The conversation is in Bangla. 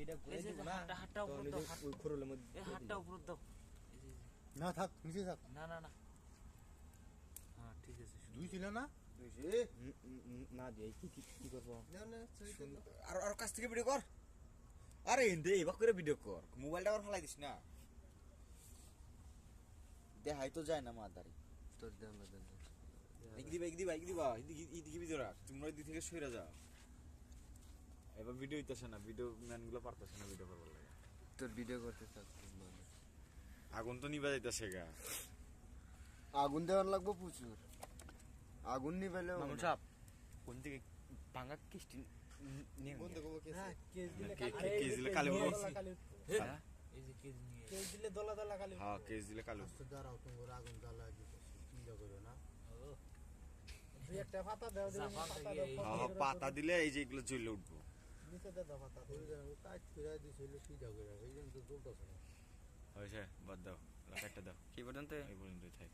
এটা ঘুরে এই যে দিব না হাতটা উপর তাহলে দাও, যে ওই খোরলের মধ্যে এই হাতটা উপর দাও। এই যে, না থাক নিচে থাক না না না, হ্যাঁ ঠিক আছে। দুই ছিল না না দিয়ে কি করবো আর কাছ থেকে ভিডিও কর। আরে হিন্দে এবার করে ভিডিও কর, মোবাইলটা আবার ফেলাই দিস না। দেখাই তো যায় না মাদারি। তোর দেন এদিকে ভিডিও রাখ, তোমরা এদিক থেকে সরে যাও। এবার ভিডিও হইতেছে না, ভিডিও ম্যান গুলো পারতেছে না ভিডিও করবার লাগে। তোর ভিডিও করতে থাক আগুন তো নিবা যাইতেছে গা। আগুন দেওয়ার লাগবো প্রচুর আগুন নিবেলে মামুন সাহেব কোন থেকে ভাঙা কিস্তি নিয়ে হ্যাঁ কেজ দিলে কেজ দিলে কালো হবো। হ্যাঁ এই যে কেজি নিয়ে কেজ দিলে দলা দলা কালি হ্যাঁ কেজ দিলে কালো। দাঁড়াও তোমার আগুন জ্বালা দিতেছি চিন্তা করো না দুই একটা পাতা দাও জাপান পাতা থেকে দাও হ্যাঁ পাতা দিলে এই যে এগুলো জ্বলে উঠবো। নিচে দাও পাতা কাজ করে দিছিল চিন্তা করে এই জন্য তো জ্বলতেছে না হয়েছে বাদ দাও, একটা দাও কি পর্যন্ত এই পর্যন্তই থাক।